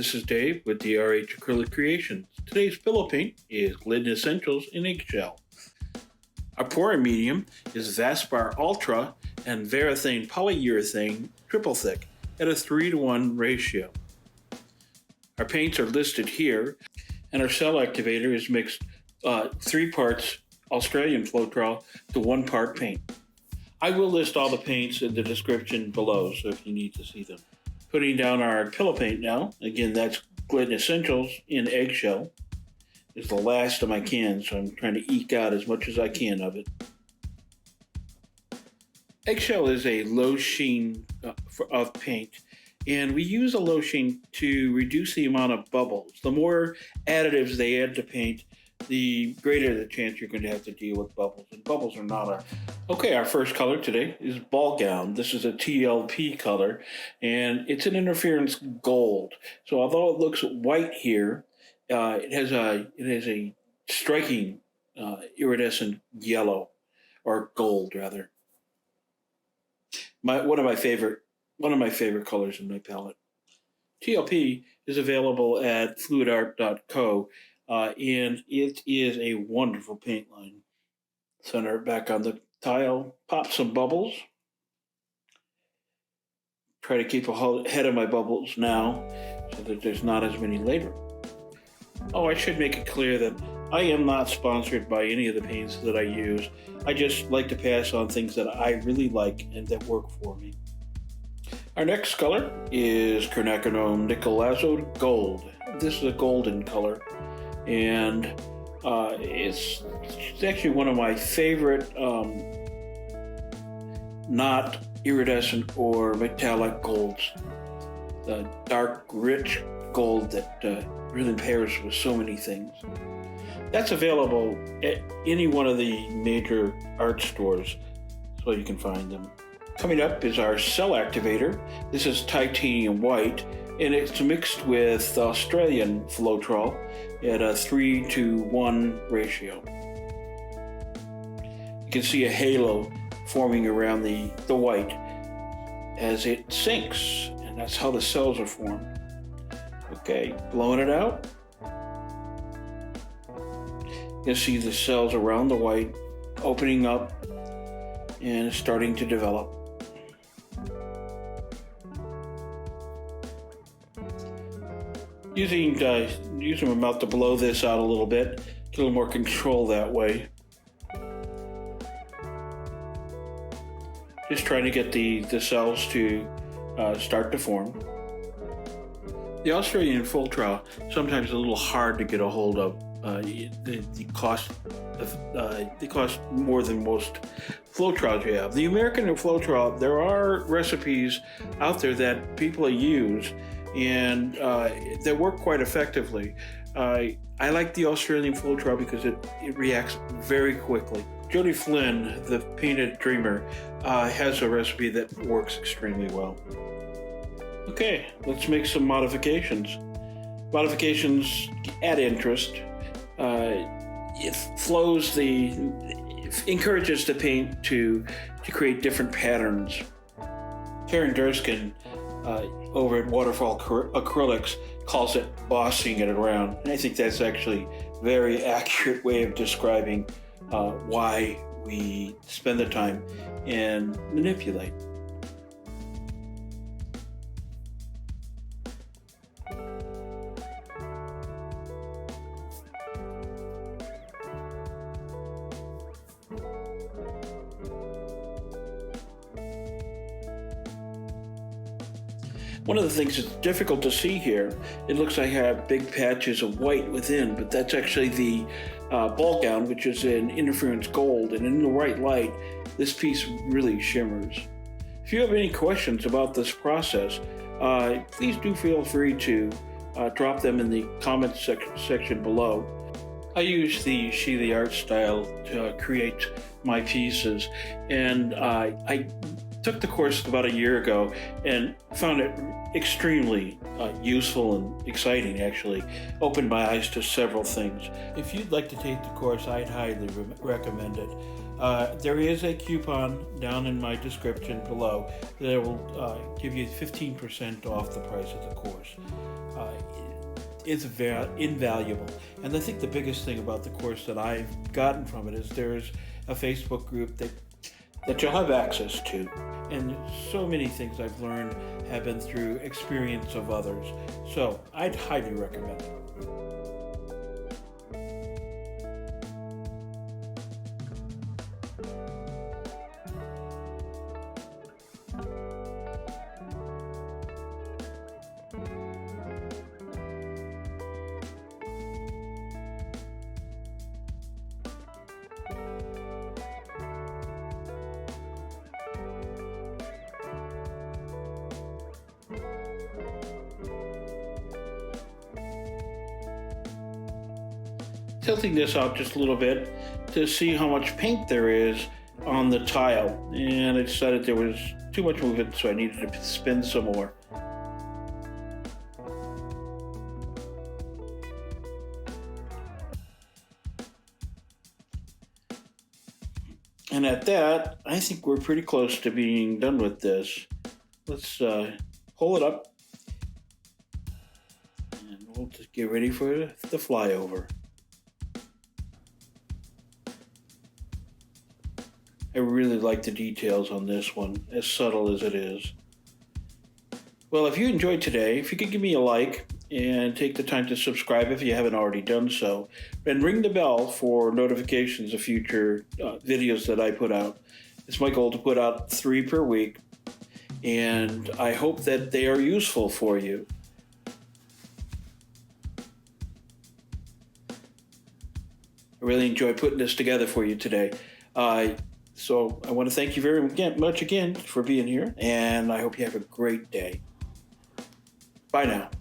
This is Dave with DRH Acrylic Creations. Today's pillow paint is Glidden Essentials in Eggshell. Our pouring medium is Vaspar Ultra and Varathane Polyurethane Triple Thick at a 3:1 ratio. Our paints are listed here, and our cell activator is mixed 3 parts Australian Floetrol to 1 part paint. I will list all the paints in the description below, so if you need to see them. Putting down our pillow paint now. Again, that's Glidden Essentials in Eggshell. It's the last of my cans, so I'm trying to eke out as much as I can of it. Eggshell is a low sheen of paint, and we use a low sheen to reduce the amount of bubbles. The more additives they add to paint, the greater the chance you're going to have to deal with bubbles. And bubbles are not a... Okay, our first color today is Ball Gown. This is a TLP color, and it's an interference gold. So although it looks white here, it has a striking iridescent yellow, or gold rather. One of my favorite colors in my palette. TLP is available at fluidart.co. And it is a wonderful paint line. Center it back on the tile, pop some bubbles. Try to keep ahead of my bubbles now so that there's not as many later. Oh, I should make it clear that I am not sponsored by any of the paints that I use. I just like to pass on things that I really like and that work for me. Our next color is Carnation Nicolazo Gold. This is a golden color. And it's actually one of my favorite not iridescent or metallic golds. The dark, rich gold that really pairs with so many things. That's available at any one of the major art stores, so you can find them. Coming up is our cell activator. This is titanium white, and it's mixed with Australian Floetrol at a 3:1 ratio. You can see a halo forming around the white as it sinks, and that's how the cells are formed. Okay, blowing it out. You can see the cells around the white opening up and starting to develop. Using my mouth to blow this out a little bit, get a little more control that way. Just trying to get the cells to start to form. The Australian Floetrol sometimes a little hard to get a hold of. They cost more than most Floetrols you have. The American Floetrol, there are recipes out there that people use and that work quite effectively. I like the Australian Floetrol because it reacts very quickly. Jody Flynn, the Painted Dreamer, has a recipe that works extremely well. Okay, let's make some modifications. Modifications add interest. It encourages the paint to create different patterns. Karen Durskin over at Waterfall Acrylics calls it bossing it around. And I think that's actually a very accurate way of describing why we spend the time and manipulate. One of the things that's difficult to see here, it looks like I have big patches of white within, but that's actually the Ball Gown, which is an interference gold, and in the right light, this piece really shimmers. If you have any questions about this process, please do feel free to drop them in the comments section below. I use the Sheleeartstyle to create my pieces, and I took the course about a year ago and found it extremely useful and exciting, actually. Opened my eyes to several things. If you'd like to take the course, I'd highly recommend it. There is a coupon down in my description below that will give you 15% off the price of the course. is invaluable. And I think the biggest thing about the course that I've gotten from it is there's a Facebook group that you'll have access to. And so many things I've learned have been through experience of others. So I'd highly recommend it. Tilting this out just a little bit to see how much paint there is on the tile, and I decided there was too much movement, so I needed to spin some more. And at that, I think we're pretty close to being done with this. Let's pull it up, and we'll just get ready for the flyover. I really like the details on this one, as subtle as it is. Well, if you enjoyed today, if you could give me a like and take the time to subscribe if you haven't already done so, and ring the bell for notifications of future videos that I put out. It's my goal to put out 3 per week, and I hope that they are useful for you. I really enjoyed putting this together for you today. So I want to thank you very much again for being here, and I hope you have a great day. Bye now.